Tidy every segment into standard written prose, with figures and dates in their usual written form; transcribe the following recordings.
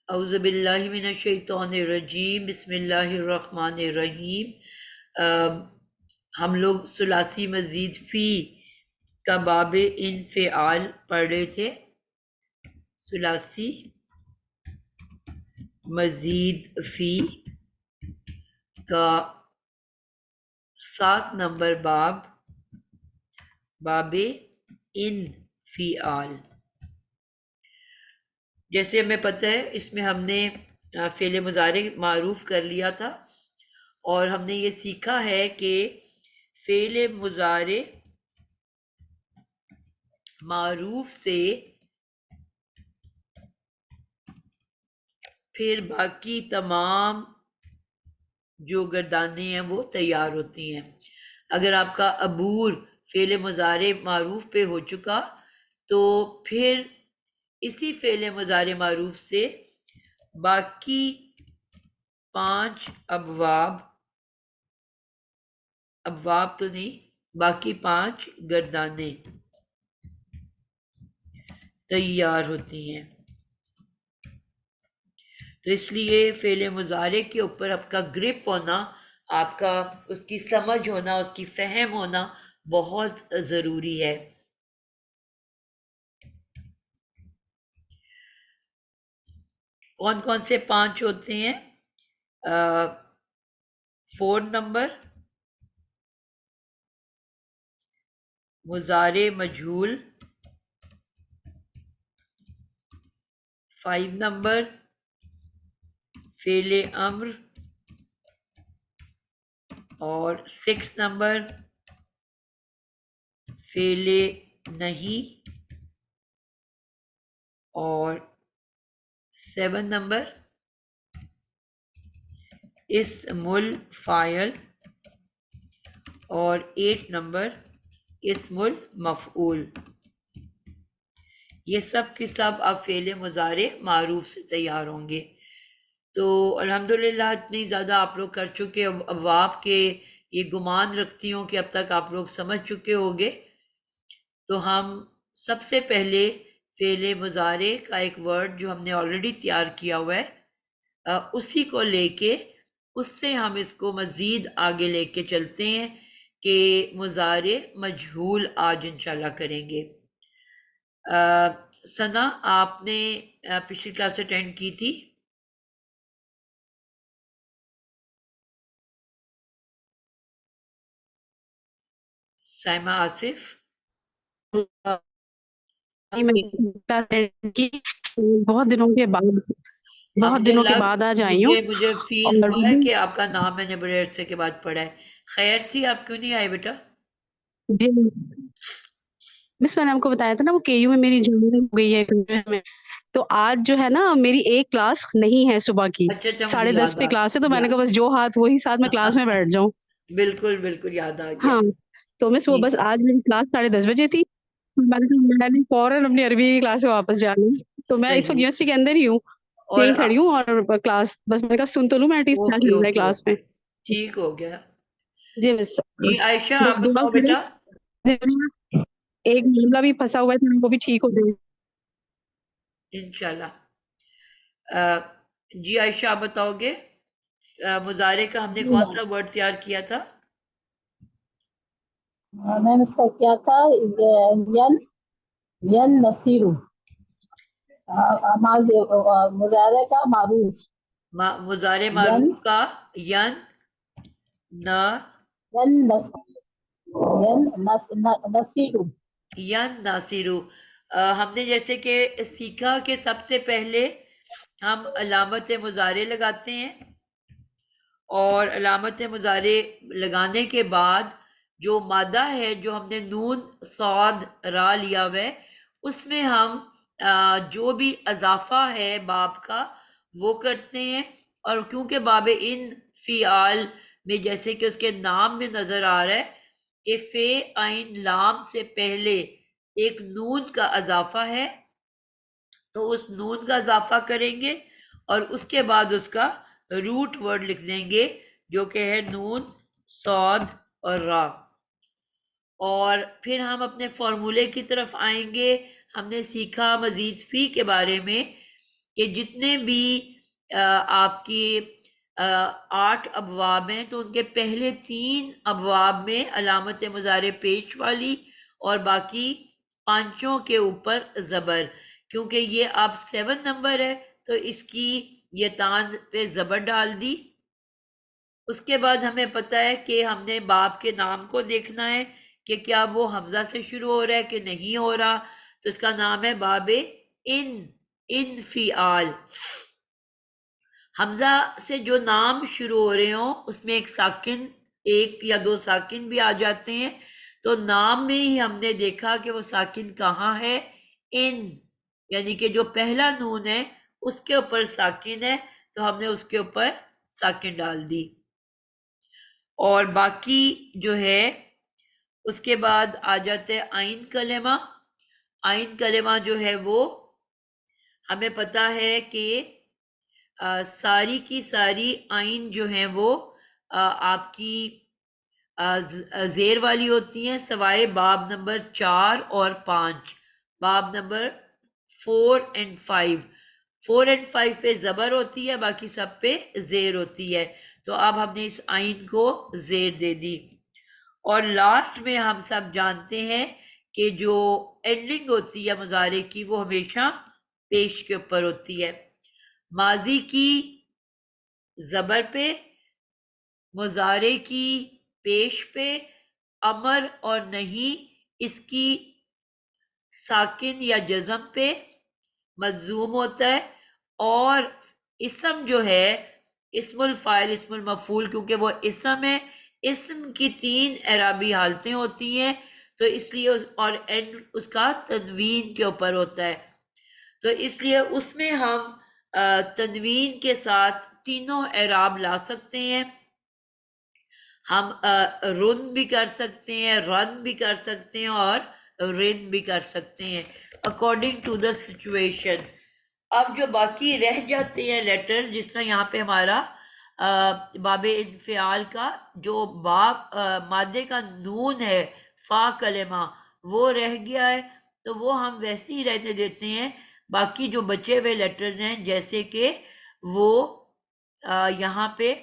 اعوذ باللہ من الشیطان الرجیم، بسم اللہ الرحمن الرحیم۔ ہم لوگ ثلاثی مزید فی کا باب انفعال پڑھ رہے تھے۔ ثلاثی مزید فی کا 7 نمبر باب انفعال۔ جیسے ہمیں پتہ ہے اس میں ہم نے فعل مضارع معروف کر لیا تھا، اور ہم نے یہ سیکھا ہے کہ فعل مضارع معروف سے پھر باقی تمام جو گردانیں ہیں وہ تیار ہوتی ہیں۔ اگر آپ کا عبور فعل مضارع معروف پہ ہو چکا تو پھر اسی فعل مضارع معروف سے باقی 5 ابواب تو نہیں، باقی 5 گردانیں تیار ہوتی ہیں۔ تو اس لیے فعل مضارع کے اوپر آپ کا گرپ ہونا، آپ کا اس کی سمجھ ہونا، اس کی فہم ہونا بہت ضروری ہے۔ کون کون سے 5 ہوتے ہیں؟ 4 نمبر مضارع مجہول، 5 نمبر فعل امر، اور 6 نمبر فعل نہیں، اور 7 نمبر اسم الفاعل، اور 8 نمبر اسم المفعول۔ یہ سب کے سب اب فعل مضارع معروف سے تیار ہوں گے۔ تو الحمدللہ اتنی زیادہ آپ لوگ کر چکے، اب آپ کے یہ گمان رکھتی ہوں کہ اب تک آپ لوگ سمجھ چکے ہوگے۔ تو ہم سب سے پہلے فعل مضارع کا ایک ورڈ جو ہم نے آلریڈی تیار کیا ہوا ہے، اسی کو لے کے اس سے ہم اس کو مزید آگے لے کے چلتے ہیں کہ مضارع مجہول آج انشاءاللہ کریں گے۔ ثنا، آپ نے پچھلی کلاس اٹینڈ کی تھی؟ سائمہ آصف؟ بہت دنوں کے بعد آج آئی ہوں، مجھے فیل اور ہوا ہے کہ آپ کا نام میں نے بڑے عرصے کے بعد پڑھا ہے۔ خیر تھی، آپ کیوں نہیں آئے بیٹا؟ جی مس، میں نے آپ کو بتایا تھا نا وہ کے یو میں میری جوائننگ ہو گئی ہے میں، تو آج جو ہے نا میری ایک کلاس نہیں ہے صبح کی، اچھا مجھے 10:30 یاد پہ آ کلاس ہے، تو میں نے کہا بس جو ہاتھ وہی ساتھ میں کلاس میں بیٹھ جاؤں۔ بالکل بالکل یاد آ گیا۔ ہاں تو مس وہ بس آج میری کلاس 10:30 بجے تھی، میں نے فوراً اپنی عربی کی کلاس سے واپس جانا ہے، تو میں اس وقت صحیح، یونیورسٹی کے اندر ہی ہوں، اور یہیں کھڑی ہوں، اور کلاس بس میں نے کہا سن تو لوں میں ایٹ لیسٹ کیا اوکے چل رہا ہے اوکے کلاس اوکے، میں۔ ٹھیک ہو گیا۔ جی مس، جی عائشہ آپ بس دعا بتاؤ کریں بیٹا۔ ایک معاملہ بھی پھنسا ہوا ہے تو وہ بھی ٹھیک ہو جائے۔ انشاءاللہ۔ جی عائشہ آپ بتاؤ گے، مضارع کا ہم نے کون سا ورڈ تیار کیا تھا؟ میں نے اس کا کیا تھا ین نصیرو، مظاہرے کا معروف، مضارع معروف کا ین نصیرو۔ ناصرو۔ ہم نے جیسے کہ سیکھا کہ سب سے پہلے ہم علامت مضارع لگاتے ہیں، اور علامت مضارع لگانے کے بعد جو مادہ ہے جو ہم نے نون صاد را لیا ہوا ہے، اس میں ہم جو بھی اضافہ ہے باب کا وہ کرتے ہیں، اور کیونکہ باب انفعال میں جیسے کہ اس کے نام میں نظر آ رہا ہے کہ فے عین لام سے پہلے ایک نون کا اضافہ ہے، تو اس نون کا اضافہ کریں گے اور اس کے بعد اس کا روٹ ورڈ لکھ دیں گے جو کہ ہے نون صاد اور را۔ اور پھر ہم اپنے فارمولے کی طرف آئیں گے۔ ہم نے سیکھا مزید فی کے بارے میں کہ جتنے بھی آپ کی 8 ابواب ہیں تو ان کے پہلے 3 ابواب میں علامت مضارع پیش والی اور باقی 5 کے اوپر زبر، کیونکہ یہ اب 7 نمبر ہے تو اس کی یہ تان پہ زبر ڈال دی۔ اس کے بعد ہمیں پتہ ہے کہ ہم نے باب کے نام کو دیکھنا ہے کہ کیا وہ حمزہ سے شروع ہو رہا ہے کہ نہیں ہو رہا، تو اس کا نام ہے باب انفعال۔ حمزہ سے جو نام شروع ہو رہے ہوں اس میں ایک ساکن، 1 یا 2 ساکن بھی آ جاتے ہیں، تو نام میں ہی ہم نے دیکھا کہ وہ ساکن کہاں ہے، ان، یعنی کہ جو پہلا نون ہے اس کے اوپر ساکن ہے تو ہم نے اس کے اوپر ساکن ڈال دی۔ اور باقی جو ہے اس کے بعد آ جاتے آئین کلمہ۔ آئین کلمہ جو ہے وہ ہمیں پتہ ہے کہ ساری کی ساری آئین جو ہیں وہ آپ کی زیر والی ہوتی ہیں، سوائے باب نمبر 4 اور 5، باب نمبر 4 and 5۔ 4 and 5 پہ زبر ہوتی ہے، باقی سب پہ زیر ہوتی ہے، تو اب ہم نے اس آئین کو زیر دے دی۔ اور لاسٹ میں ہم سب جانتے ہیں کہ جو اینڈنگ ہوتی ہے مضارع کی وہ ہمیشہ پیش کے اوپر ہوتی ہے، ماضی کی زبر پہ، مضارع کی پیش پہ، امر اور نہیں اس کی ساکن یا جزم پہ مجزوم ہوتا ہے، اور اسم جو ہے اسم الفاعل اسم المفعول، کیونکہ وہ اسم ہے، اسم کی 3 اعرابی حالتیں ہوتی ہیں تو اس لیے اور اینڈ اس کا تنوین کے اوپر ہوتا ہے، تو اس لیے اس میں ہم تنوین کے ساتھ تینوں اعراب لا سکتے ہیں۔ ہم رن بھی کر سکتے ہیں، رن بھی کر سکتے ہیں اور رن بھی کر سکتے ہیں اکارڈنگ ٹو دا سچویشن۔ اب جو باقی رہ جاتے ہیں لیٹر، جس طرح یہاں پہ ہمارا باب انفعال کا جو باب مادے کا نون ہے، فا کلمہ، وہ رہ گیا ہے تو وہ ہم ویسے ہی رہنے دیتے ہیں۔ باقی جو بچے ہوئے لیٹرز ہیں جیسے کہ وہ یہاں پہ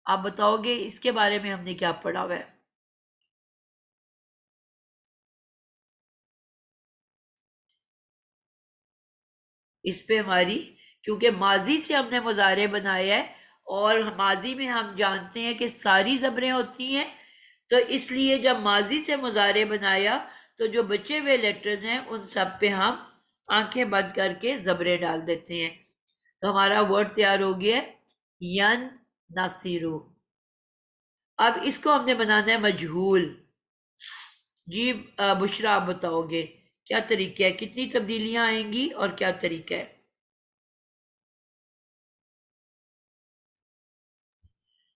آپ بتاؤ گے اس کے بارے میں ہم نے کیا پڑھا ہوا ہے؟ اس پہ ہماری، کیونکہ ماضی سے ہم نے مضارع بنایا ہے اور ماضی میں ہم جانتے ہیں کہ ساری زبریں ہوتی ہیں، تو اس لیے جب ماضی سے مضارع بنایا تو جو بچے ہوئے لیٹرز ہیں ان سب پہ ہم آنکھیں بند کر کے زبریں ڈال دیتے ہیں، تو ہمارا ورڈ تیار ہو گیا ین ناصیرو۔ اب اس کو ہم نے بنانا ہے مجہول۔ جی بشرا آپ بتاؤ گے کیا طریقہ ہے، کتنی تبدیلیاں آئیں گی اور کیا طریقہ ہے؟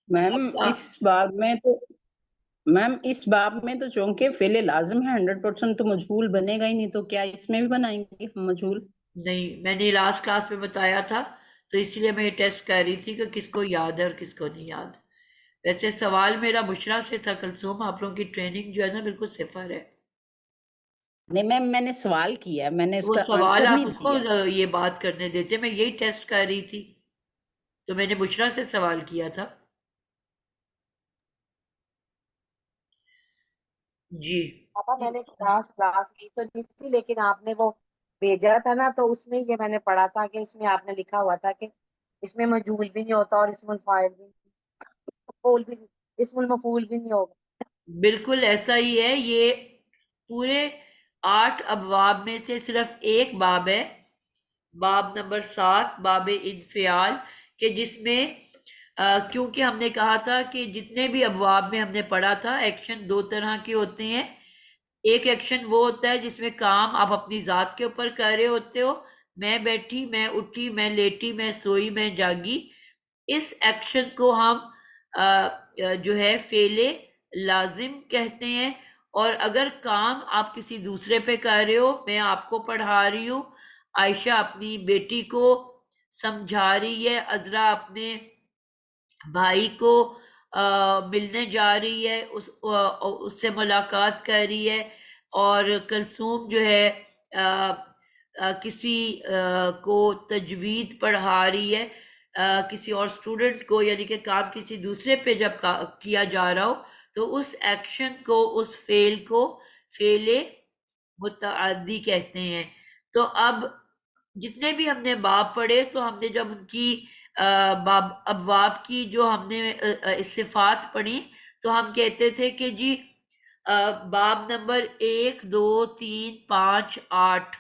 میم اس باب میں تو چونکہ فعل لازم ہے 100% تو مجہول بنے گا ہی نہیں، تو کیا اس میں بھی بنائیں گے ہم مجہول؟ نہیں، میں نے لاسٹ کلاس میں بتایا تھا تو اس لیے میں یہ ٹیسٹ کر رہی تھی کہ کس کو یاد ہے اور کس کو نہیں یاد۔ ویسے سوال میرا بشرا سے تھا کلثوم، آپ لوگوں کی ٹریننگ جو ہے نا بالکل صفر ہے۔ نہیں میم، میں نے سوال کیا، میں نے اس وہ کا سوال آنسر آپ نہیں اس کو دیا۔ یہ بات کرنے دیتے، میں یہی ٹیسٹ کر رہی تھی تو میں نے بشرا سے سوال کیا تھا۔ جی پاپا میں نے کلاس کی تو نہیں تھی، لیکن آپ نے وہ بھیجا تھا نا تو اس میں یہ میں نے پڑھا تھا کہ اس میں آپ نے لکھا ہوا تھا کہ اس میں مجہول بھی نہیں ہوتا اور اسم الفاعل بھی اسم المفعول بھی نہیں ہوگا۔ بالکل ایسا ہی ہے، یہ پورے 8 ابواب میں سے صرف ایک باب ہے، باب نمبر 7 باب انفعال، کہ جس میں کیونکہ ہم نے کہا تھا کہ جتنے بھی ابواب میں ہم نے پڑھا تھا ایکشن 2 طرح کے ہوتے ہیں۔ ایک ایکشن وہ ہوتا ہے جس میں کام آپ اپنی ذات کے اوپر کر رہے ہوتے ہو، میں بیٹھی، میں اٹھی، میں لیٹی، میں سوئی، میں جاگی، اس ایکشن کو ہم جو ہے فعل لازم کہتے ہیں۔ اور اگر کام آپ کسی دوسرے پہ کر رہے ہو، میں آپ کو پڑھا رہی ہوں، عائشہ اپنی بیٹی کو سمجھا رہی ہے، عذرا اپنے بھائی کو ملنے جا رہی ہے، اس سے ملاقات کر رہی ہے، اور کلثوم جو ہے کسی کو تجوید پڑھا رہی ہے کسی اور اسٹوڈنٹ کو، یعنی کہ کام کسی دوسرے پہ جب کیا جا رہا ہو تو اس ایکشن کو، اس فعل کو فعل متعدی کہتے ہیں۔ تو اب جتنے بھی ہم نے باب پڑھے تو ہم نے جب ان کی ابواب کی جو ہم نے صفات پڑھی تو ہم کہتے تھے کہ جی باب نمبر 1 2 3 5 8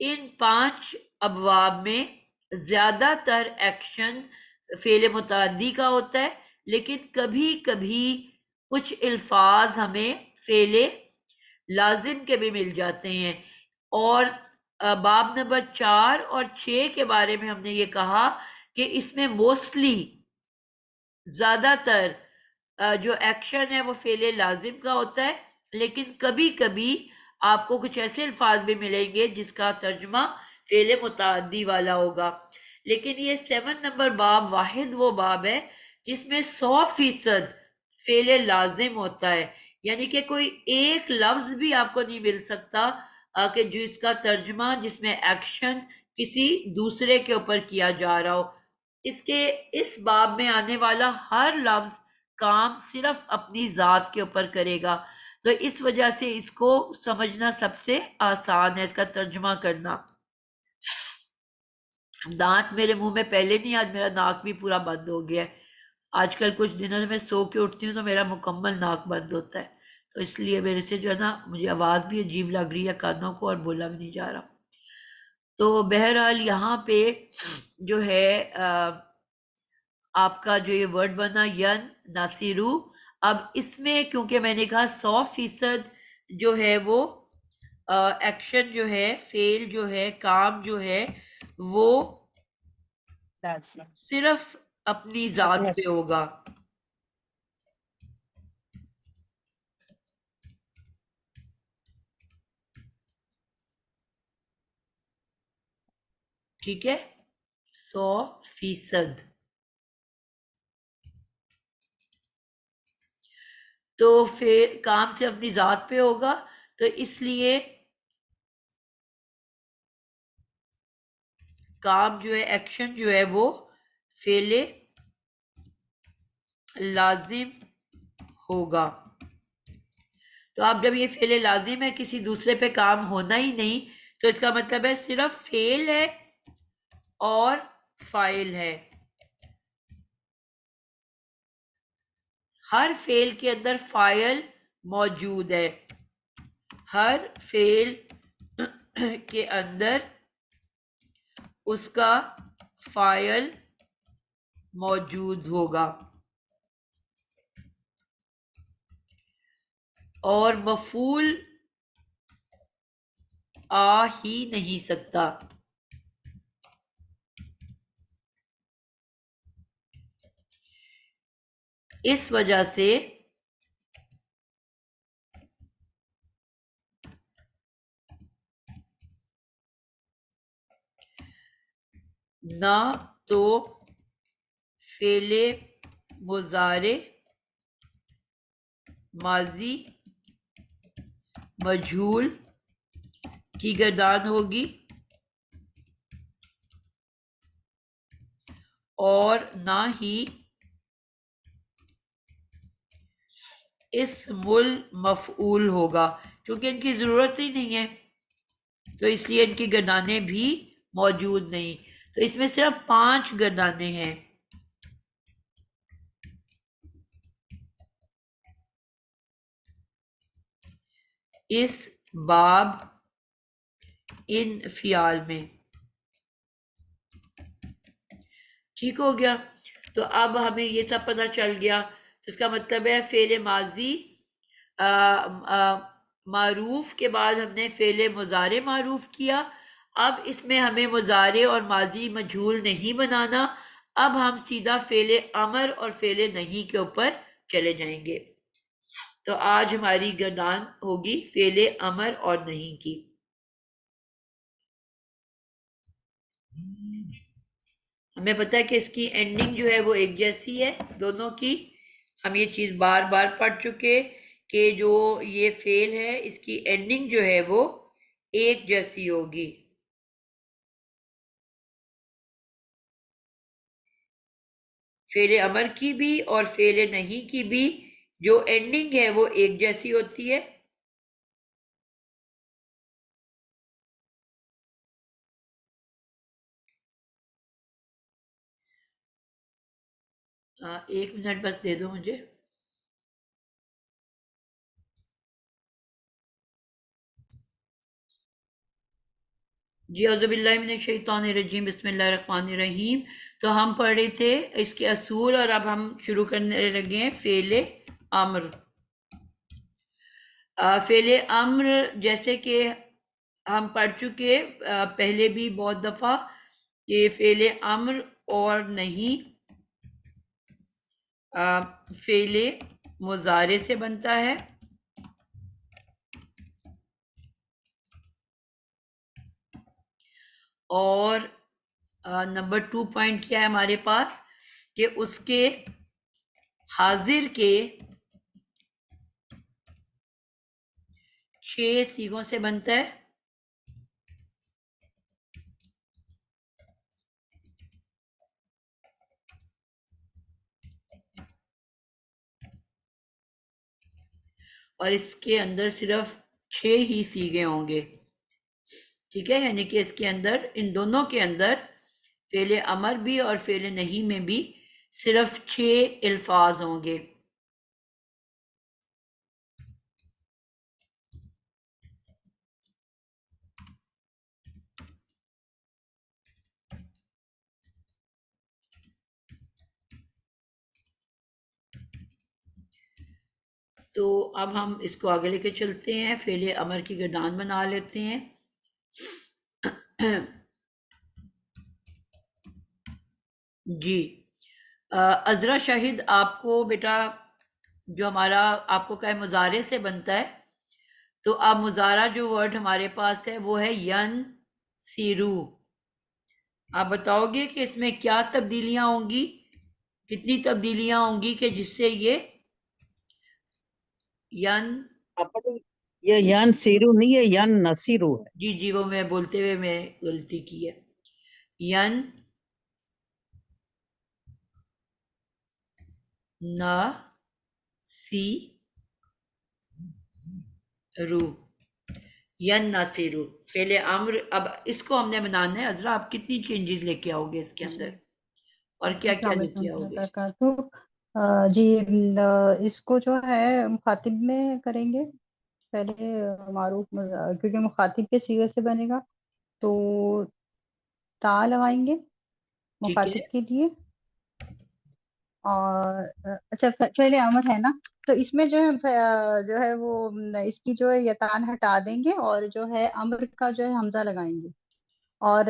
ان 5 ابواب میں زیادہ تر ایکشن فعل متعدی کا ہوتا ہے، لیکن کبھی کبھی کچھ الفاظ ہمیں فعل لازم کے بھی مل جاتے ہیں۔ اور باب نمبر 4 اور 6 کے بارے میں ہم نے یہ کہا کہ اس میں موسٹلی زیادہ تر جو ایکشن ہے وہ فعل لازم کا ہوتا ہے، لیکن کبھی کبھی آپ کو کچھ ایسے الفاظ بھی ملیں گے جس کا ترجمہ فعل متعدی والا ہوگا۔ لیکن یہ 7 نمبر باب واحد وہ باب ہے جس میں 100% فعل لازم ہوتا ہے، یعنی کہ کوئی ایک لفظ بھی آپ کو نہیں مل سکتا کہ جس کا ترجمہ جس میں ایکشن کسی دوسرے کے اوپر کیا جا رہا ہو۔ اس باب میں آنے والا ہر لفظ کام صرف اپنی ذات کے اوپر کرے گا، تو اس وجہ سے اس کو سمجھنا سب سے آسان ہے، اس کا ترجمہ کرنا۔ دانت میرے منہ میں پہلے نہیں، آج میرا ناک بھی پورا بند ہو گیا ہے۔ آج کل کچھ دنوں سے میں سو کے اٹھتی ہوں تو میرا مکمل ناک بند ہوتا ہے، تو اس لیے میرے سے جو ہے نا مجھے آواز بھی عجیب لگ رہی ہے کانوں کو اور بولا بھی نہیں جا رہا۔ تو بہرحال یہاں پہ جو ہے آپ کا جو یہ ورڈ بنا ین ناصرو، اب اس میں کیونکہ میں نے کہا 100% جو ہے وہ ایکشن جو ہے، فعل جو ہے، کام جو ہے وہ صرف اپنی ذات پہ ہوگا۔ ٹھیک ہے، 100%۔ تو پھر کام سے اپنی ذات پہ ہوگا، تو اس لیے کام جو ہے، ایکشن جو ہے وہ فعل لازم ہوگا۔ تو اب جب یہ فعل لازم ہے، کسی دوسرے پہ کام ہونا ہی نہیں، تو اس کا مطلب ہے صرف فعل ہے اور فاعل ہے۔ ہر فعل کے اندر فاعل موجود ہے، ہر فعل کے اندر اس کا فاعل موجود ہوگا اور مفعول آ ہی نہیں سکتا۔ اس وجہ سے نہ تو فعل مضارع ماضی مجہول کی گردان ہوگی اور نہ ہی اسم المفعول ہوگا، کیونکہ ان کی ضرورت ہی نہیں ہے، تو اس لیے ان کی گردانیں بھی موجود نہیں۔ تو اس میں صرف 5 گردانیں ہیں۔ اس باب انفعال میں ٹھیک ہو گیا۔ تو اب ہمیں یہ سب پتہ چل گیا، تو اس کا مطلب ہے فعل ماضی معروف کے بعد ہم نے فعل مضارع معروف کیا۔ اب اس میں ہمیں مضارع اور ماضی مجہول نہیں بنانا، اب ہم سیدھا فعل امر اور فعل نہیں کے اوپر چلے جائیں گے۔ تو آج ہماری گردان ہوگی فعل امر اور نہیں کی۔ ہمیں پتہ ہے کہ اس کی اینڈنگ جو ہے وہ ایک جیسی ہے دونوں کی، ہم یہ چیز بار بار پڑھ چکے کہ جو یہ فعل ہے اس کی اینڈنگ جو ہے وہ ایک جیسی ہوگی۔ فعل امر کی بھی اور فعل نہیں کی بھی جو اینڈنگ ہے وہ ایک جیسی ہوتی ہے. ایک منٹ بس دے دو مجھے. جی اعوذ باللہ من الشیطان الرجیم، بسم اللہ الرحمن الرحیم. تو ہم پڑھ رہے تھے اس کے اصول، اور اب ہم شروع کرنے لگے ہیں فعل امر. فعل امر جیسے کہ ہم پڑھ چکے پہلے بھی بہت دفعہ کہ فعل امر اور نہیں فعل مضارع سے بنتا ہے. اور نمبر 2 پوائنٹ کیا ہے ہمارے پاس کہ اس کے حاضر کے 6 صیغوں سے بنتا ہے. اور اس کے اندر صرف 6 ہی صیغے ہوں گے. ٹھیک ہے، یعنی کہ اس کے اندر، ان دونوں کے اندر، فعل امر بھی اور فعل نہیں میں بھی صرف 6 الفاظ ہوں گے. تو اب ہم اس کو آگے لے کے چلتے ہیں، فعل امر کی گردان بنا لیتے ہیں. جی عذرا شاہد، آپ کو بیٹا جو ہمارا آپ کو کہا ہے مضارع سے بنتا ہے، تو اب مضارع جو ورڈ ہمارے پاس ہے وہ ہے ین سیرو. آپ بتاؤ گے کہ اس میں کیا تبدیلیاں ہوں گی، کتنی تبدیلیاں ہوں گی کہ جس سے یہ ین، یہ ین سیرو نہیں ہے، ین نصیرو ہے. جی وہ میں بولتے ہوئے میں غلطی کی ہے. ین نا سی رو، ین ناصیرو فعل امر. اب اس کو ہم نے بنانا ہے. عذرا آپ کتنی چینجز لے کے آؤ گے اس کے اندر، اور کیا کیا لے کے آؤ گے؟ جی اس کو جو ہے مخاطب میں کریں گے پہلے، معروف کیونکہ مخاطب کے صیغے سے بنے گا تو تا لگائیں گے ٹھیک ہے، مخاطب کے لیے. اور اچھا فعل امر ہے نا، تو اس میں جو ہے وہ اس کی جو ہے یتان ہٹا دیں گے اور جو ہے امر کا جو ہے حمزہ لگائیں گے. اور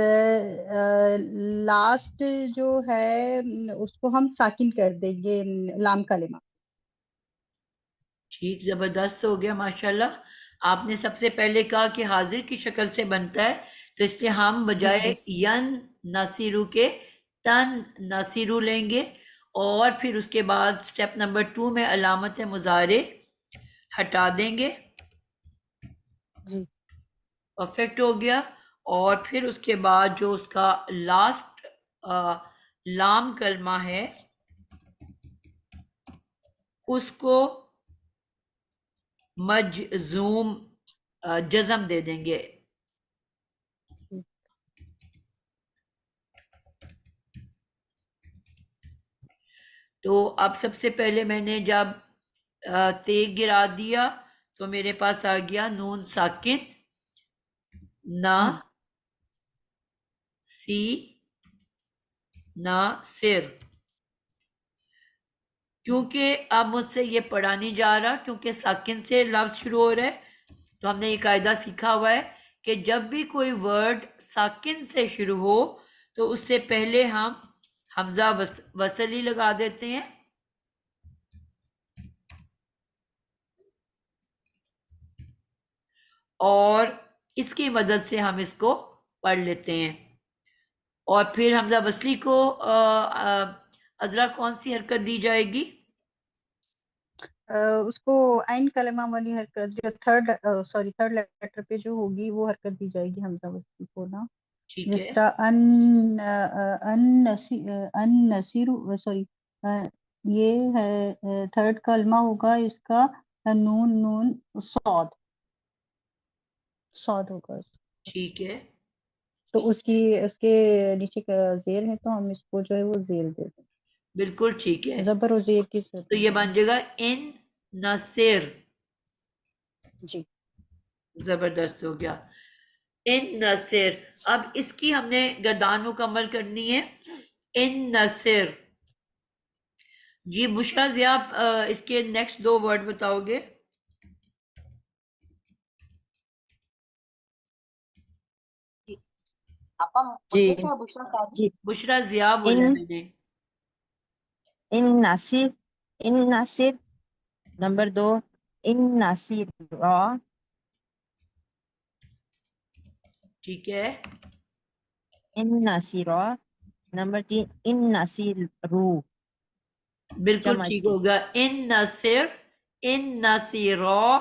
لاسٹ جو ہے اس کو ہم ساکن کر دیں گے لام کلمہ. ٹھیک، زبردست ہو گیا ماشاءاللہ. آپ نے سب سے پہلے کہا کہ حاضر کی شکل سے بنتا ہے، تو اس لیے ہم بجائے ین ناصیرو کے تن ناصیرو لیں گے، اور پھر اس کے بعد سٹیپ نمبر 2 میں علامت مضارع ہٹا دیں گے. جی پرفیکٹ ہو گیا. اور پھر اس کے بعد جو اس کا لاسٹ لام کلمہ ہے اس کو مجزوم جزم دے دیں گے. تو اب سب سے پہلے میں نے جب تے گرا دیا تو میرے پاس آ گیا نون ساکن نا سی نا سر. کیونکہ اب مجھ سے یہ پڑھا نہیں جا رہا، کیونکہ ساکن سے لفظ شروع ہو رہا ہے، تو ہم نے یہ قاعدہ سیکھا ہوا ہے کہ جب بھی کوئی ورڈ ساکن سے شروع ہو تو اس سے پہلے ہم حمزہ وصل ہی لگا دیتے ہیں. اور اس کی مدد سے ہم اس کو پڑھ لیتے ہیں. اور پھر حمزہ وصلی کو عذرا کون سی حرکت دی جائے گی؟ اس کو عین کلمہ والی حرکت، جو تھرڈ لیٹر پہ جو ہوگی وہ حرکت دی جائے گی حمزہ وصلی کو نا. ٹھیک جس ہے، طرح ان نصیرو، سوری یہ ہے تھرڈ کلمہ ہوگا اس کا نون نون صاد صاد ہوگا ٹھیک ہے، تو اس کے نیچے کا زیر ہے تو ہم اس کو جو ہے وہ زیر دے دیں بالکل ٹھیک ہے. زبر و زیر کی صورت تو میں یہ بن جائے گا ان نصر. جی زبردست ہو گیا. ان نصر. اب اس کی ہم نے گردان مکمل کرنی ہے. ان نصر. جی بشرا ضیاء آپ اس کے نیکسٹ 2 ورڈ بتاؤ گے؟ آپا جی مجھے کیا بشرا صاحب؟ جی بشرا ضیاء بولا میں نے. ان ناصر ان ناصر نمبر 2 ان ناصر را ٹھیک ہے، ان ناصرا نمبر 3 ان ناصر رو بالکل جمع ٹھیک کی ہوگا. ان نصر ان نصیرہ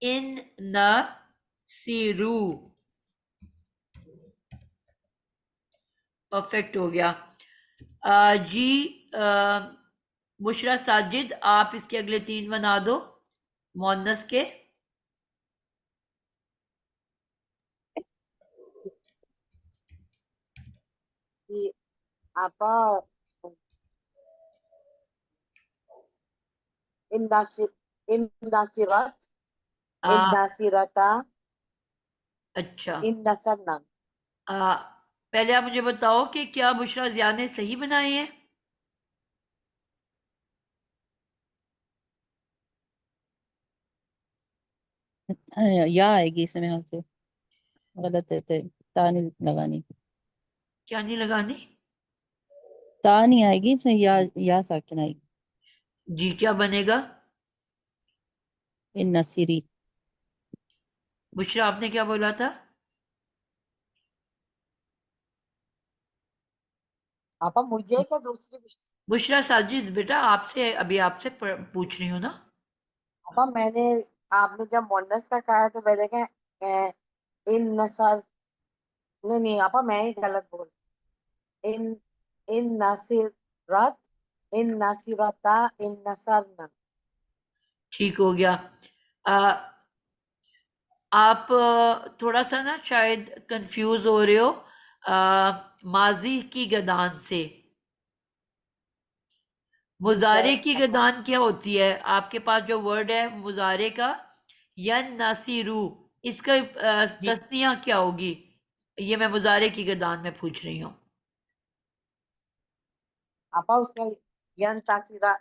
ان نصیرو. پرفیکٹ ہو گیا. جی بشرا ساجد آپ اس کے اگلے 3 بنا دو مؤنث کے. کہ آپا ان ناصرات ان ناصرتا اچھا ان نصرنا. پہلے آپ مجھے بتاؤ کہ کیا بشرا ضیاء نے صحیح بنائے ہیں؟ یا آئے گی اس میں یہاں سے غلط ہے تا نہیں لگانی کیا نہیں لگانی؟ تا نہیں آئے گی اس میں یا ساکن آئے گی جی کیا بنے گا؟ ان نصیری بشرا آپ نے کیا بولا تھا؟ آپا مجھے کیا دوسری بشرا ساجد بیٹا آپ سے ابھی آپ سے پوچھ رہی ہوں نا. آپا میں نے آپ نے جب مونس کا کہا تو میں نے کہا ان نصر نہیں آپا میں ہی غلط بول ان ناصرات ان ناصرتا ان نصرنا. ٹھیک ہو گیا. آپ تھوڑا سا نا شاید کنفیوز ہو رہے ہو ماضی کی گردان سے. مضارع کی گردان کیا ہوتی ہے؟ آپ کے پاس جو ورڈ ہے مضارع کا ین ناصرو، اس کا تسنیہ کیا ہوگی؟ یہ میں مضارع کی گردان میں پوچھ رہی ہوں. آپا اس کا ین تاثیرا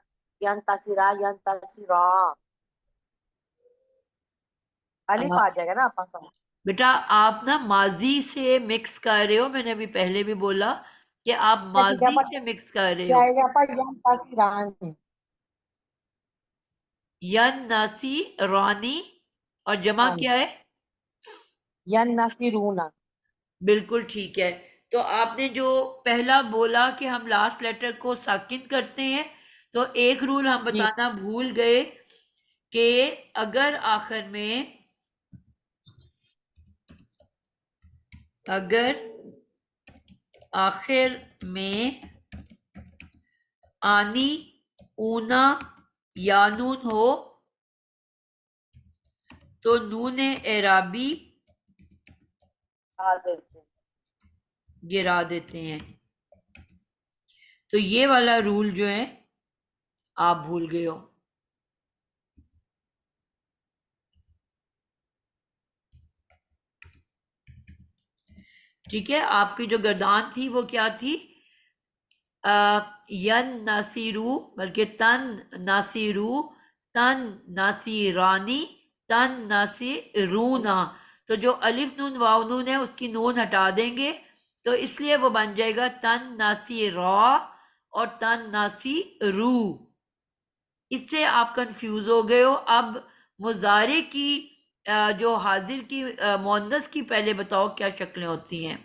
ین تاثیرا ین تاثیرا الف آ جائے گا نا آپا سمجھ. بیٹا آپ نا ماضی سے مکس کر رہے ہو. میں نے ابھی پہلے بھی بولا کہ آپ ٹھیک ہے ماضی آپا سے مکس کر رہے کیا ہو. آئے گا آپا ین تاثیران ین ناسی رانی اور جمع کیا ہے؟ ین ناصرونا. بالکل ٹھیک ہے. تو آپ نے جو پہلا بولا کہ ہم لاسٹ لیٹر کو ساکن کرتے ہیں تو ایک رول ہم جی بتانا بھول گئے کہ اگر آخر میں آنی اونا یا نون ہو تو نون اعرابی آ دیتے ہیں. گرا دیتے ہیں. تو یہ والا رول جو ہے آپ بھول گئے ہو. ٹھیک ہے، آپ کی جو گردان تھی وہ کیا تھی؟ ین ناصرو بلکہ تن ناصرو تن ناصرانی تن ناصرونا. تو جو الف نون واو نون ہے اس کی نون ہٹا دیں گے تو اس لیے وہ بن جائے گا تن ناصرا اور تن ناصرو. اس سے آپ کنفیوز ہو گئے ہو. اب مضارع کی جو حاضر کی مؤنث کی پہلے بتاؤ کیا شکلیں ہوتی ہیں؟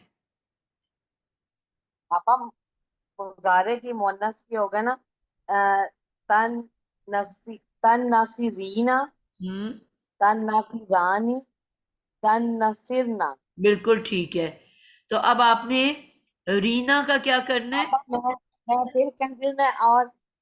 آپا مضارع کی مونس کی ہوگا نا تن ناصرینا تن ناصرانی تن ناصرنا. بالکل ٹھیک ہے. تو اب آپ نے رینا کا کیا کرنا ہے؟ آپا میں پھر کنفیوز میں اور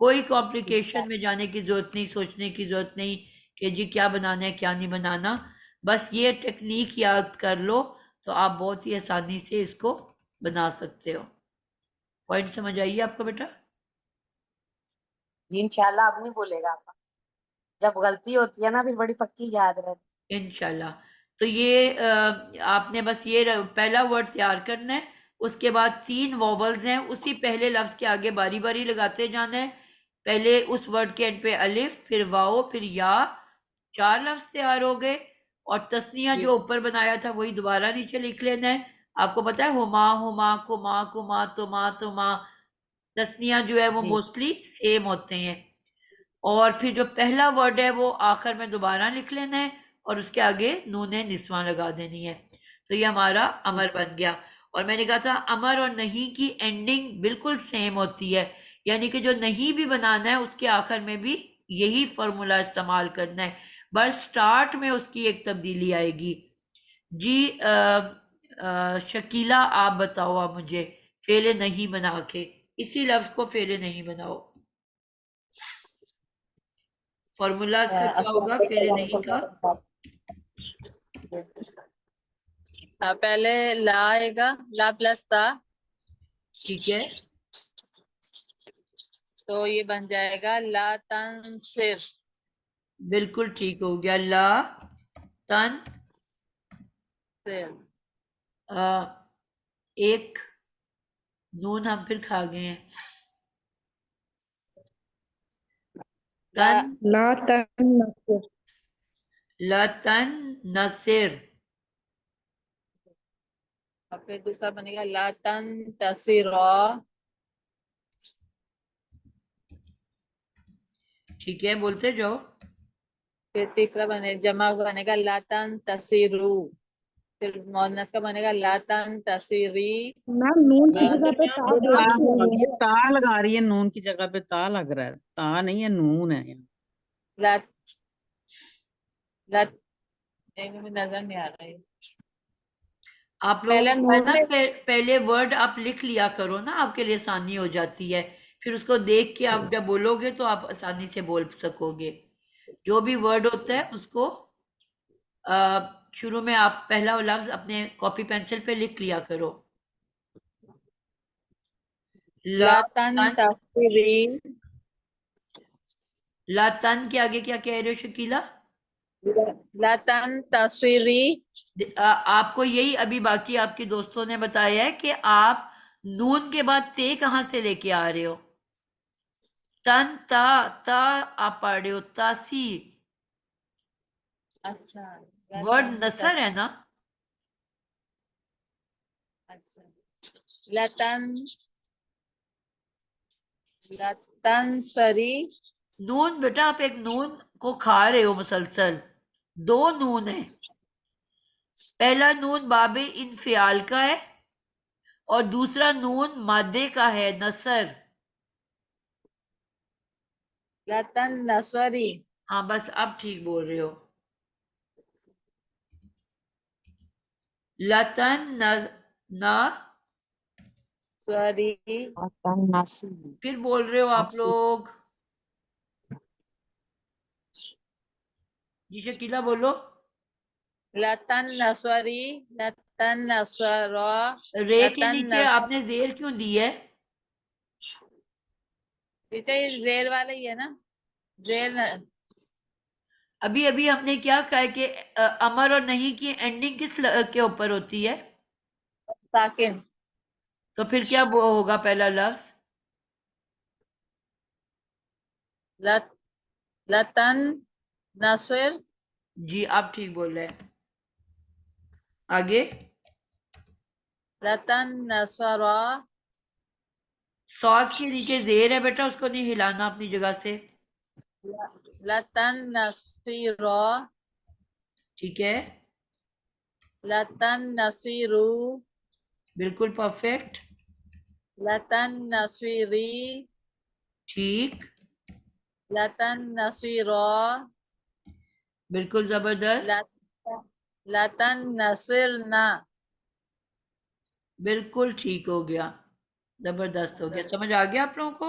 کوئی کمپلیکیشن میں جانے کی ضرورت نہیں، سوچنے کی ضرورت نہیں کہ جی کیا بنانا ہے کیا نہیں بنانا، بس یہ ٹیکنیک یاد کر لو تو آپ بہت ہی آسانی سے اس کو بنا سکتے ہو۔ پوائنٹ سمجھ آئیے آپ کو بیٹا؟ جی انشاءاللہ اب نہیں بولے گا آپا، جب غلطی ہوتی ہے نا پھر بڑی پکی یاد رہتی۔ انشاءاللہ۔ تو یہ آپ نے بس یہ پہلا ورڈ تیار کرنا ہے، اس کے بعد 3 ووولز ہیں، اسی پہلے لفظ کے آگے باری باری لگاتے جانا ہے، پہلے اس ورڈ کے اینڈ پہ الف، پھر واؤ، پھر یا، 4 لفظ تیار ہو گئے، اور تسنیہ جو اوپر بنایا تھا وہی دوبارہ نیچے لکھ لینا ہے۔ آپ کو پتا ہے ہما، ہما، کما، کما، تما، تما، تسنیہ جو ہے وہ موسٹلی سیم ہوتے ہیں، اور پھر جو پہلا ورڈ ہے وہ آخر میں دوبارہ لکھ لینا ہے، اور اس کے آگے نون نسواں لگا دینی ہے۔ تو یہ ہمارا امر بن گیا، اور میں نے کہا تھا امر اور نہیں کی اینڈنگ بالکل سیم ہوتی ہے، یعنی کہ جو نہیں بھی بنانا ہے اس کے آخر میں بھی یہی فارمولا استعمال کرنا ہے، بس سٹارٹ میں اس کی ایک تبدیلی آئے گی۔ جی شکیلہ آپ بتاؤ آپ مجھے فعل نہیں بنا کے، اسی لفظ کو فعل نہیں بناؤ، فارمولاز کا کیا ہوگا فعل نہیں کا؟ پہلے لا آئے گا، لا پلس تا، ٹھیک ہے، تو یہ بن جائے گا لا تنصر۔ بالکل ٹھیک ہو گیا، لا تن ایک نون ہم پھر کھا گئے ہیں، تن لا تنصر، لا تن نصر، اور پھر دوسرا بنے گا لا تنتصر، ٹھیک ہے بولتے جاؤ، پھر تیسرا جمع بنے گا لا تنتصرو، پھر مؤنث کا بنے گا لا تنتصری۔ میم نون کی جگہ پہ تا یہ تا لگا رہی ہے، نون کی جگہ پہ تا لگ رہا ہے، تا نہیں ہے نون ہے۔ لا لا میں نظر نہیں آ رہا ہے، آپ لوگوں پہلا کو ہے نا نون پہلے ورڈ آپ لکھ لیا کرو نا، آپ کے لیے آسانی ہو جاتی ہے، پھر اس کو دیکھ کے آپ جب بولو گے تو آپ آسانی سے بول سکو گے۔ جو بھی ورڈ ہوتا ہے اس کو شروع میں آپ پہلا لفظ اپنے کاپی پینسل پہ لکھ لیا کرو، لا لا تن، تنتصری، لا تن کے آگے کیا کہہ رہے ہو شکیلہ؟ لا تنتصری، آپ کو یہی ابھی باقی آپ کے دوستوں نے بتایا ہے کہ آپ نون کے بعد تے کہاں سے لے کے آ رہے ہو؟ تن تا، تا آپ پڑھ رہے ہو، تاسی، اچھا لا ورڈ تنتصری، نصر ہے نا، اچھا لا تنصری، نون بیٹا آپ ایک نون کو کھا رہے ہو مسلسل، 2 نون ہیں، پہلا نون باب انفعال کا ہے اور دوسرا نون مادے کا ہے، نصر۔ لا تنصری، ہاں بس اب ٹھیک بول رہے ہو، لتن نا، سوری، پھر بول رہے ہو آپ لوگ، جی شکیلہ بولو، لا تنصری، لا تنصرا، رے لا کے نیچے آپ نے زیر کیوں دی ہے؟ زیر والا ہی ہے نا، زیر ابھی ابھی ہم نے کیا کہا کہ امر اور نہیں کی اینڈنگ کس کے اوپر ہوتی ہے؟ ساکن، تو پھر کیا ہوگا پہلا لفظ؟ لا تنصر، جی آپ ٹھیک بول رہے ہیں، آگے لا تنصرا، سواد کے نیچے زیر ہے بیٹا، اس کو نہیں ہلانا اپنی جگہ سے، لا تنصرا، ٹھیک ہے، لا تنصرو، بالکل پرفیکٹ، لا تنصری، ٹھیک، لا تنصرا، بالکل زبردست، لا تنصرنا، بالکل ٹھیک ہو گیا، زبردست ہو گیا، سمجھ آ گیا آپ لوگوں کو؟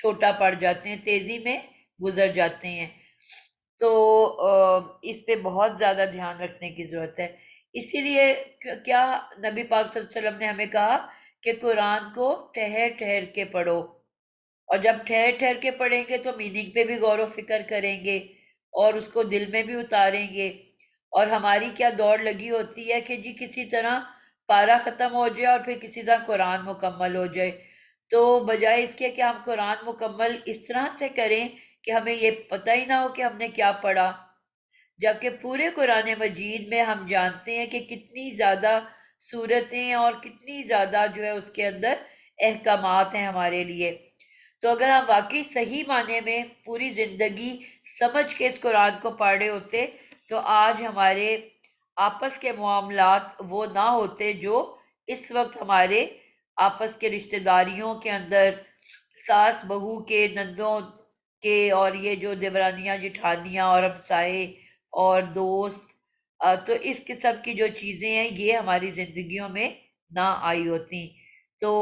چھوٹا پڑ جاتے ہیں، تیزی میں گزر جاتے ہیں. تو اس پہ بہت زیادہ دھیان رکھنے کی ضرورت ہے. اسی لیے کیا نبی پاک صلی اللہ علیہ وسلم نے ہمیں کہا کہ قرآن کو ٹھہر ٹھہر کے پڑھو، اور جب ٹھہر ٹھہر کے پڑھیں گے تو میننگ پہ بھی غور و فکر کریں گے اور اس کو دل میں بھی اتاریں گے. اور ہماری کیا دوڑ لگی ہوتی ہے کہ جی کسی طرح پارہ ختم ہو جائے اور پھر کسی طرح قرآن مکمل ہو جائے. تو بجائے اس کے کہ ہم قرآن مکمل اس طرح سے کریں کہ ہمیں یہ پتہ ہی نہ ہو کہ ہم نے کیا پڑھا، جبکہ پورے قرآن مجید میں ہم جانتے ہیں کہ کتنی زیادہ صورتیں اور کتنی زیادہ جو ہے اس کے اندر احکامات ہیں ہمارے لیے. تو اگر ہم واقعی صحیح معنی میں پوری زندگی سمجھ کے اس قرآن کو پڑھ رہے ہوتے تو آج ہمارے آپس کے معاملات وہ نہ ہوتے جو اس وقت ہمارے آپس کے رشتہ داریوں کے اندر، ساس بہو کے، نندوں کے، اور یہ جو دیورانیاں جٹھانیاں اور ہمسائے اور دوست، تو اس قسم کی جو چیزیں ہیں یہ ہماری زندگیوں میں نہ آئی ہوتی. تو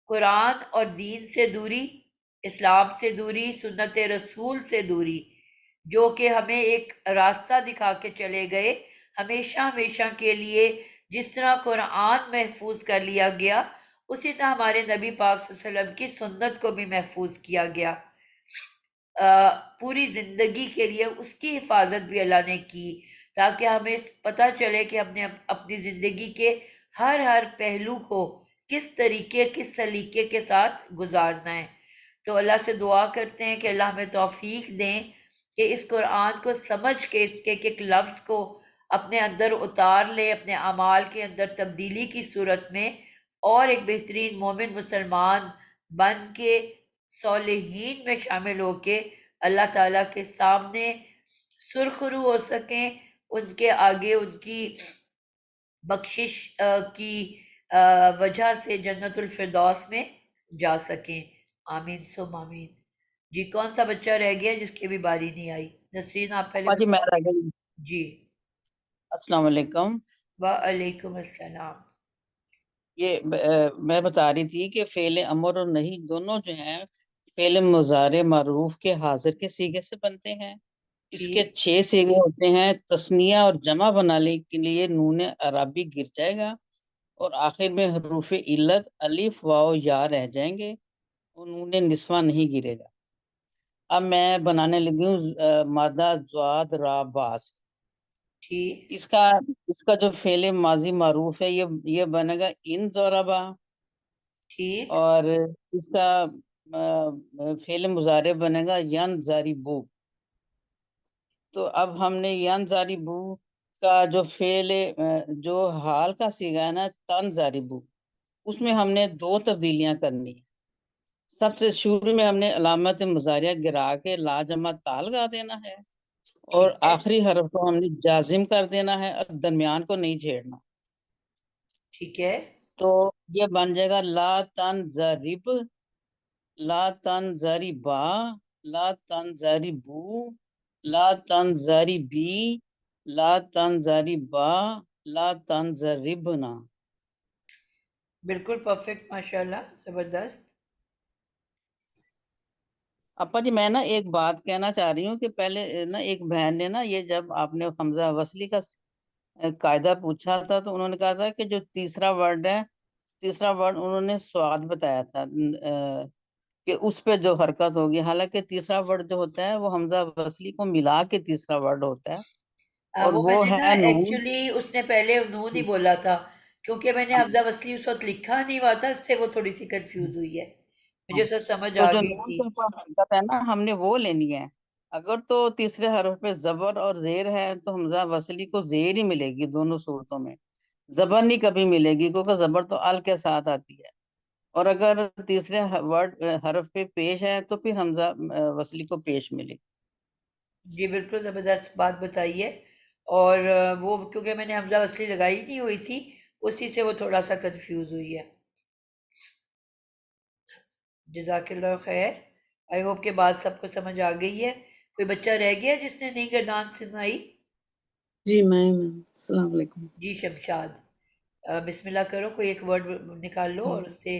قرآن اور دین سے دوری، اسلام سے دوری، سنت رسول سے دوری، جو کہ ہمیں ایک راستہ دکھا کے چلے گئے ہمیشہ ہمیشہ کے لیے. جس طرح قرآن محفوظ کر لیا گیا اسی طرح ہمارے نبی پاک صلی اللہ علیہ وسلم کی سنت کو بھی محفوظ کیا گیا. پوری زندگی کے لیے اس کی حفاظت بھی اللہ نے کی تاکہ ہمیں پتہ چلے کہ ہم نے اپنی زندگی کے ہر پہلو کو کس طریقے کس سلیقے کے ساتھ گزارنا ہے. تو اللہ سے دعا کرتے ہیں کہ اللہ ہمیں توفیق دیں کہ اس قرآن کو سمجھ کے اس کے ایک لفظ کو اپنے اندر اتار لیں، اپنے اعمال کے اندر تبدیلی کی صورت میں، اور ایک بہترین مومن مسلمان بن کے صالحین میں شامل ہو کے اللہ تعالیٰ کے سامنے سرخرو ہو سکیں، ان کے آگے ان کی بخشش کی وجہ سے جنت الفردوس میں جا سکیں. آمین سم آمین. جی کون سا بچہ رہ گیا جس کی بھی باری نہیں آئی؟ نسرین آپ پہلے جی میں رہ گئی. جی السلام علیکم. وعلیکم السلام. یہ میں بتا رہی تھی کہ فعل امر اور نہیں دونوں جو ہیں فعل مضارع معروف کے حاضر کے صیغے سے بنتے ہیں. اس کے 6 صیغے ہوتے ہیں. تثنیہ اور جمع بنانے کے لیے نون عربی گر جائے گا اور آخر میں حروف علت الف واو یا رہ جائیں گے اور نون نسواں نہیں گرے گا. اب میں بنانے لگی ہوں مادہ ضاد را باس. اس کا جو فعل ماضی معروف ہے یہ بنے گا ان ضربا، اور اس کا فعل مضارع بنے گا ین ضاربو. تو اب ہم نے ین ضاربو کا جو فعل جو حال کا صیغہ ہے نا تن ضاربو، اس میں ہم نے 2 تبدیلیاں کرنی. سب سے شروع میں ہم نے علامت مضارعہ گرا کے لا جمع تا لگا دینا ہے، اور آخری حرف کو ہم نے جازم کر دینا ہے اور درمیان کو نہیں چھیڑنا. ٹھیک ہے. تو یہ بن جائے گا لا تنضرب، لا تنضربا، لا تنضربو، لا تنضربی، لا تنضربا، لا تنضربنا. بالکل پرفیکٹ، ماشاءاللہ، زبردست. اپا جی میں نا ایک بات کہنا چاہ رہی ہوں کہ پہلے نا ایک بہن نے نا یہ جب آپ نے حمزہ وصلی کا قاعدہ پوچھا تھا تو انہوں نے کہا تھا کہ جو تیسرا ورڈ ہے، تیسرا ورڈ انہوں نے سواد بتایا تھا کہ اس پہ جو حرکت ہوگی، حالانکہ تیسرا ورڈ جو ہوتا ہے وہ حمزہ وصلی کو ملا کے تیسرا ورڈ ہوتا ہے، اور وہ میں نے نا ہے نون. ایکچولی اس نے پہلے نون ہی بولا تھا کیونکہ میں نے حمزہ وصلی اس وقت لکھا نہیں ہوا تھا، اس سے وہ تھوڑی سی کنفیوز ہوئی ہے. مجھے سب سمجھ تو آ جو گئی نون تھی. کے اوپر حرکت ہے نا ہم نے وہ لینی ہے. اگر تو تیسرے حرف پہ زبر اور زیر ہے تو حمزہ وصلی کو زیر ہی ملے گی دونوں صورتوں میں، زبر نہیں کبھی ملے گی کیونکہ زبر تو ال کے ساتھ آتی ہے. اور اگر تیسرے حرف پہ پیش ہے تو پھر حمزہ وصلی کو پیش ملے گی. جی بالکل زبردست بات بتائی ہے. اور وہ کیونکہ میں نے حمزہ وصلی لگائی نہیں ہوئی تھی اسی سے وہ تھوڑا سا کنفیوز ہوئی ہے. جزاک اللہ خیر. آئی ہوپ کہ بات سب کو سمجھ آ گئی ہے. کوئی بچہ رہ گیا جس نے نہیں گردان سنائی؟ جی میں السلام علیکم. جی شمشاد، بسم اللہ کرو، کوئی ایک ورڈ نکال لو اور اس سے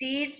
3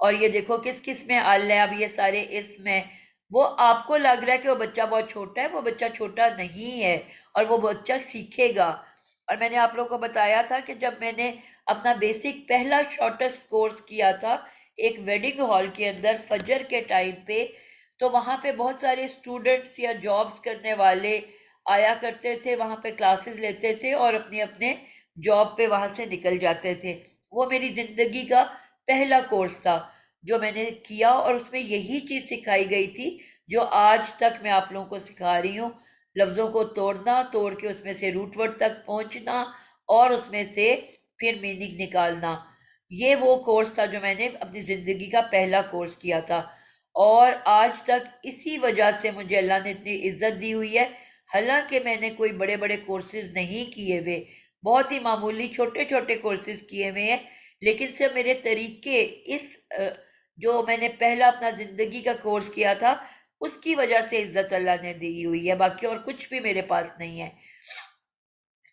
اور یہ دیکھو کس کس میں ال ہے، اب یہ سارے اسم ہیں. وہ آپ کو لگ رہا ہے کہ وہ بچہ بہت چھوٹا ہے، وہ بچہ چھوٹا نہیں ہے، اور وہ بچہ سیکھے گا. اور میں نے آپ لوگوں کو بتایا تھا کہ جب میں نے اپنا بیسک پہلا شارٹسٹ کورس کیا تھا ایک ویڈنگ ہال کے اندر فجر کے ٹائم پہ، تو وہاں پہ بہت سارے اسٹوڈنٹس یا جابس کرنے والے آیا کرتے تھے، وہاں پہ کلاسز لیتے تھے اور اپنے اپنے جاب پہ وہاں سے نکل جاتے تھے. وہ میری زندگی کا پہلا کورس تھا جو میں نے کیا، اور اس میں یہی چیز سکھائی گئی تھی جو آج تک میں آپ لوگوں کو سکھا رہی ہوں. لفظوں کو توڑنا، توڑ کے اس میں سے روٹ ورڈ تک پہنچنا اور اس میں سے پھر میننگ نکالنا. یہ وہ کورس تھا جو میں نے اپنی زندگی کا پہلا کورس کیا تھا، اور آج تک اسی وجہ سے مجھے اللہ نے اتنی عزت دی ہوئی ہے. حالانکہ میں نے کوئی بڑے بڑے کورسز نہیں کیے ہوئے، بہت ہی معمولی چھوٹے چھوٹے کورسز کیے ہوئے ہیں، لیکن صرف میرے طریقے اس جو میں نے پہلا اپنا زندگی کا کورس کیا تھا اس کی وجہ سے عزت اللہ نے دی ہوئی ہے، باقی اور کچھ بھی میرے پاس نہیں ہے.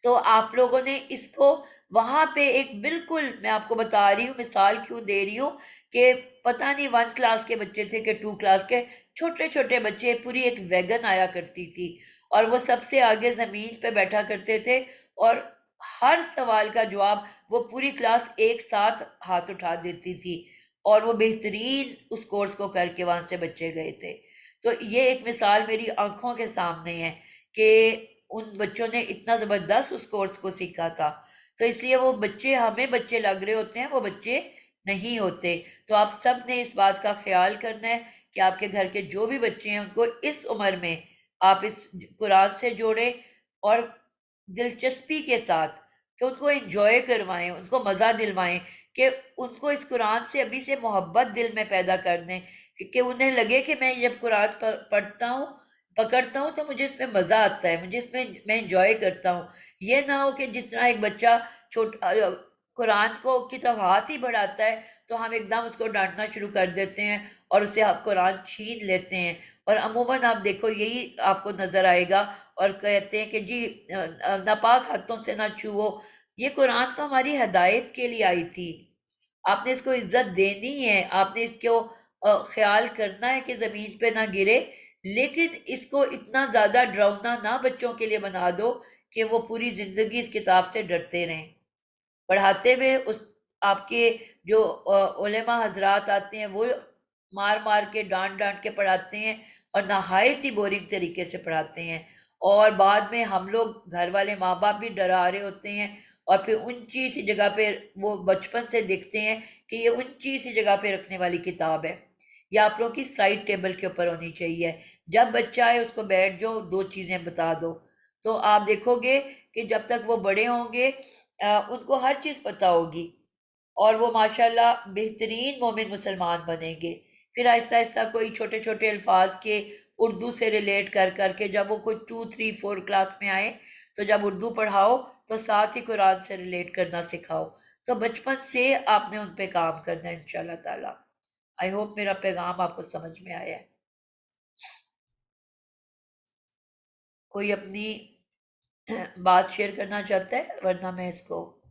تو آپ لوگوں نے اس کو وہاں پہ ایک بالکل، میں آپ کو بتا رہی ہوں، مثال کیوں دے رہی ہوں کہ پتہ نہیں 1 کلاس کے بچے تھے کہ 2 کلاس کے، چھوٹے چھوٹے بچے، پوری ایک ویگن آیا کرتی تھی اور وہ سب سے آگے زمین پہ بیٹھا کرتے تھے، اور ہر سوال کا جواب وہ پوری کلاس ایک ساتھ ہاتھ اٹھا دیتی تھی، اور وہ بہترین اس کورس کو کر کے وہاں سے بچے گئے تھے. تو یہ ایک مثال میری آنکھوں کے سامنے ہے کہ ان بچوں نے اتنا زبردست اس کورس کو سیکھا تھا. تو اس لیے وہ بچے ہمیں بچے لگ رہے ہوتے ہیں، وہ بچے نہیں ہوتے. تو آپ سب نے اس بات کا خیال کرنا ہے کہ آپ کے گھر کے جو بھی بچے ہیں ان کو اس عمر میں آپ اس قرآن سے جوڑیں، اور دلچسپی کے ساتھ کہ ان کو انجوائے کروائیں، ان کو مزہ دلوائیں، کہ ان کو اس قرآن سے ابھی سے محبت دل میں پیدا کر دیں، کہ انہیں لگے کہ میں جب قرآن پڑھتا ہوں، پکڑتا ہوں، تو مجھے اس میں مزہ آتا ہے، مجھے اس میں انجوائے کرتا ہوں. یہ نہ ہو کہ جس طرح ایک بچہ قرآن کو کی طرف ہاتھ ہی بڑھاتا ہے تو ہم ایک دم اس کو ڈانٹنا شروع کر دیتے ہیں اور اسے آپ قرآن چھین لیتے ہیں. اور عموماً آپ دیکھو یہی آپ کو نظر آئے گا، اور کہتے ہیں کہ جی ناپاک ہاتھوں سے نہ چھوؤ. یہ قرآن تو ہماری ہدایت کے لیے آئی تھی، آپ نے اس کو عزت دینی ہے، آپ نے اس کو خیال کرنا ہے کہ زمین پہ نہ گرے، لیکن اس کو اتنا زیادہ ڈراؤنا نہ بچوں کے لیے بنا دو کہ وہ پوری زندگی اس کتاب سے ڈرتے رہیں. پڑھاتے ہوئے اس آپ کے جو علماء حضرات آتے ہیں وہ مار مار کے ڈانٹ ڈانٹ کے پڑھاتے ہیں اور نہایت ہی بورنگ طریقے سے پڑھاتے ہیں، اور بعد میں ہم لوگ گھر والے ماں باپ بھی ڈرا رہے ہوتے ہیں، اور پھر اونچی سی جگہ پہ وہ بچپن سے دیکھتے ہیں کہ یہ اونچی سی جگہ پہ رکھنے والی کتاب ہے، یا آپ لوگوں کی سائڈ ٹیبل کے اوپر ہونی چاہیے. جب بچہ آئے اس کو بیٹھ جاؤ، 2 چیزیں بتا دو، تو آپ دیکھو گے کہ جب تک وہ بڑے ہوں گے ان کو ہر چیز پتہ ہوگی، اور وہ ماشاءاللہ بہترین مومن مسلمان بنیں گے. پھر آہستہ آہستہ کوئی چھوٹے چھوٹے الفاظ کے اردو سے ریلیٹ کر کر کے جب وہ کوئی 2 3 4 کلاس میں آئے تو جب اردو پڑھاؤ تو ساتھ ہی قرآن سے ریلیٹ کرنا سکھاؤ. تو بچپن سے آپ نے ان پہ کام کرنا ہے انشاءاللہ تعالیٰ. آئی ہوپ میرا پیغام آپ کو سمجھ میں آیا ہے. کوئی اپنی بات شیئر کرنا چاہتا ہے، ورنہ میں اس کو